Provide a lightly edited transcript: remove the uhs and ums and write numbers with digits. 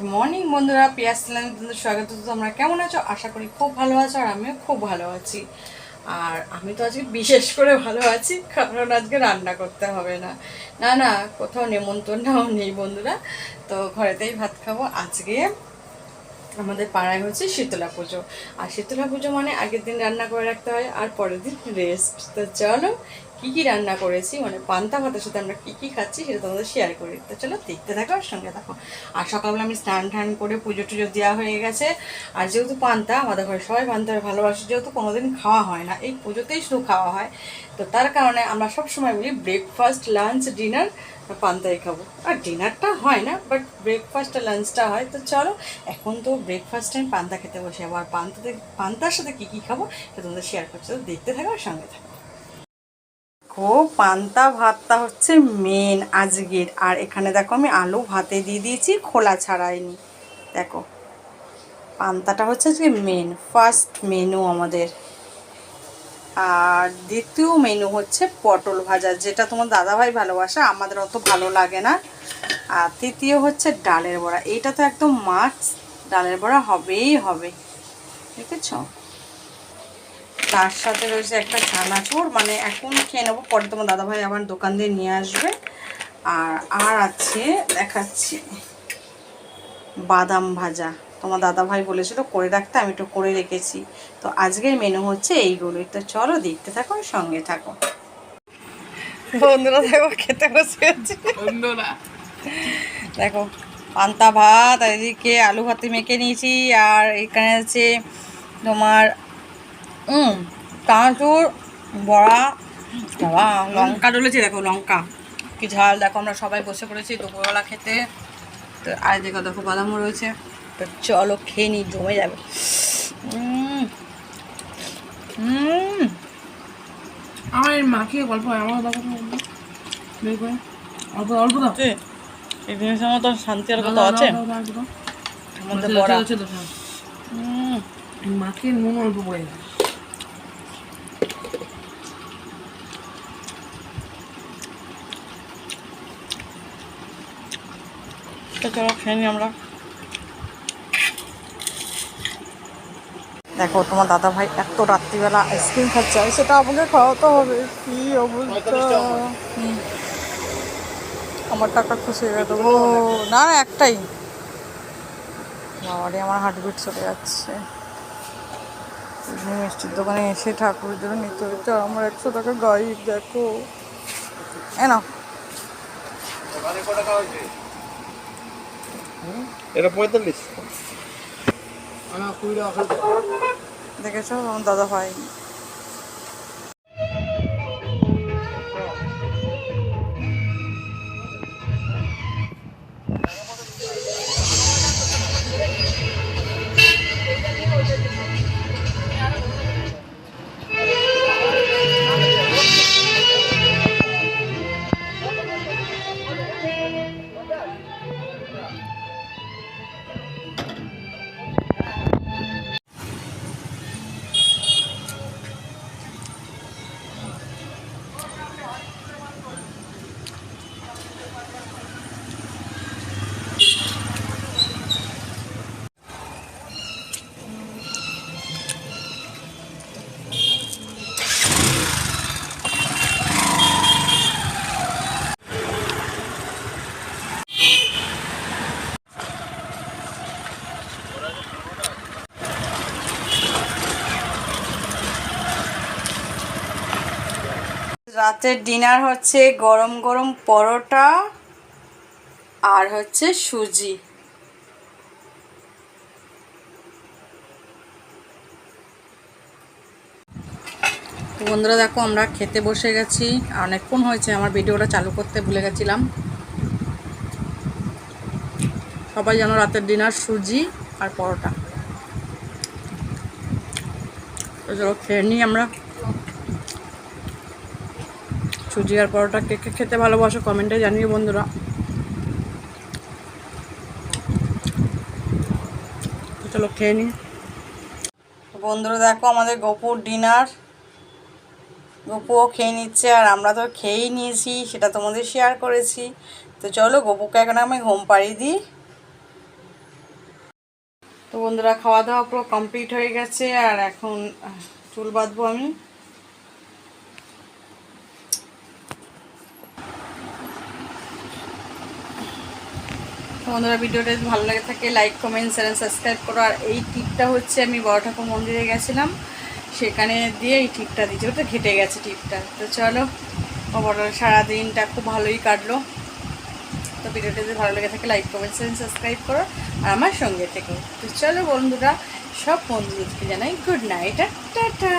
Good morning বন্ধুরা, পিয়াস চ্যানেলে তোমাদের স্বাগত। তোমরা কেমন আছো? আশা করি খুব ভালো আছো, আর আমিও খুব ভালো আছি। আর আমি তো আজকে বিশেষ করে ভালো আছি, কারণ আজকে রান্না করতে হবে না। না না, কোথাও নেমন্তন্নও নেই বন্ধুরা, তো ঘরেতেই ভাত খাবো আজকে। আমাদের পাড়ায় হচ্ছে শীতলা পুজো, আর শীতলা পুজো মানে আগের দিন রান্না করে রাখতে হয় আর পরের দিন রেস্ট। তো চলো কী কী রান্না করেছি, মানে পান্তা ভাতের সাথে আমরা কী কী খাচ্ছি সেটা তোমাদের শেয়ার করি। তো চলো দেখতে থাকো আর সঙ্গে থাকো। আর সকালবেলা আমি স্নান টান করে পুজো টুজো দেওয়া হয়ে গেছে। আর যেহেতু পান্তা, আমাদের ঘরে সবাই পান্তা ভালোবাসে, যেহেতু কোনোদিন খাওয়া হয় না, এই পুজোতেই শুধু খাওয়া হয়, তো তার কারণে আমরা সব সময় বলি ব্রেকফাস্ট, লাঞ্চ, ডিনার পান্তাই খাবো। আর ডিনারটা হয় না, বাট ব্রেকফাস্ট আর লাঞ্চটা হয়। তো চলো এখন তো ব্রেকফাস্ট টাইম, পান্তা খেতে বসে, আবার পান্তার সাথে কী কী খাবো সেটা তোমাদের শেয়ার করছি, তো দেখতে থাকো আর সঙ্গে থাকো। পান্তা ভাতটা হচ্ছে মেন আজকের। আর এখানে দেখো আমি আলু ভাতে দিয়ে দিয়েছি, খোলা ছাড়াইনি। দেখো পান্তাটা হচ্ছে আজকে মেন ফার্স্ট মেনু আমাদের। আর দ্বিতীয় মেনু হচ্ছে পটল ভাজা, যেটা তোমার দাদাভাই ভালোবাসে, আমাদের অত ভালো লাগে না। আর তৃতীয় হচ্ছে ডালের বড়া, এইটা তো একদম মাস্ট, ডালের বড়া হবেই হবে, দেখেছ। তার সাথে রয়েছে একটা চানাচুর, মানে এখন খেয়ে নেবো, পরে তোমার দাদাভাই আবার দোকান দিয়ে নিয়ে আসবে। আর আছে দেখাচ্ছি বাদাম ভাজা, তোমার দাদাভাই বলেছিল করে রাখতে, আমি একটু করে রেখেছি। তো আজকের মেনু হচ্ছে এইগুলোই। তো চলো দেখতে থাকো, সঙ্গে থাকো বন্ধুরা। দেখো খেতে বসে গেছি বন্ধুরা, দেখো পান্তা ভাত, আর এদিকে আলু ভাতে মেখে নিয়েছি। আর এখানে আছে তোমার চানাচুর, বড়া, বাবা লঙ্কা ডলেছি, দেখো লঙ্কা কি ঝাল। দেখো আমরা সবাই বসে পড়েছি দুপুরবেলা খেতে। তো আর দেখো দেখো বাদামও রয়েছে। তো চলো খেয়ে নিই, জমে যাবে। আমার মাখিয়ে গল্প হয়, আমার দেখো বের করে অল্প অল্প দাও। এই জিনিসের মতো শান্তি আর কোথাও আছে? মধ্যে বড়া মাখিয়ে নুন অল্প পড়ে যায়। তো চলো খেয়ে নিই আমরা। দেখো তোমার দাদা ভাই এত রাত্রিবেলা আইসক্রিম খাচ্ছে, সেটা আমাকে খাওয়াতে হবে। কি অবস্থা! আমার টাকা খুশি হয়ে গেল। ও না না, একটাই। বাবারে আমার হার্টবিট চলে যাচ্ছে। মিষ্টির দোকানে এসে ঠাকুরের জন্য নিতে হচ্ছে, আমার 100 টাকা গাইড। দেখো এ না, এটা 45। দেখেছো আমার দাদা ভাই। রাতের ডিনার হচ্ছে গরম গরম পরোটা আর হচ্ছে সুজি। বন্ধুরা দেখো আমরা খেতে বসে গেছি, অনেকক্ষণ হয়েছে, আমার ভিডিওটা চালু করতে ভুলে গেছিলাম। সবাই জানো রাতের ডিনার সুজি আর পরোটা। তো চলো খেয়ে নিই আমরা। সুজি আর পরোটা কে কে খেতে ভালোবাসো কমেন্টে জানিও বন্ধুরা। তো চলো খেয়ে নিই। বন্ধুরা দেখো আমাদের গোপুর ডিনার, গপুও খেয়ে নিচ্ছে, আর আমরা তো খেয়েই নিয়েছি, সেটা তোমাদের শেয়ার করেছি। তো চলো গপুকে এখন আমি ঘুম পাড়িয়ে দিই। তো বন্ধুরা, খাওয়া দাওয়া পুরো কমপ্লিট হয়ে গেছে, আর এখন চুল বাঁধবো আমি। তো বন্ধুরা, ভিডিওটা যদি ভালো লাগে থাকে লাইক কমেন্ট শেয়ার সাবস্ক্রাইব করো। আর এই টিপটা হচ্ছে আমি বড় ঠাকুর মন্দিরে গেছিলাম, সেখানে দিয়ে এই টিপটা দিয়েছি, ওটা ঘেটে গেছে টিপটা। তো চলো, বড় সারাদিনটা খুব ভালোই কাটলো। তো ভিডিওটা যদি ভালো লেগে থাকে লাইক কমেন্ট শেয়ার সাবস্ক্রাইব করো আর আমার সঙ্গে থেকো। তো চলো বন্ধুরা, সব বন্ধুদেরকে জানাই গুড নাইট আর টাটা।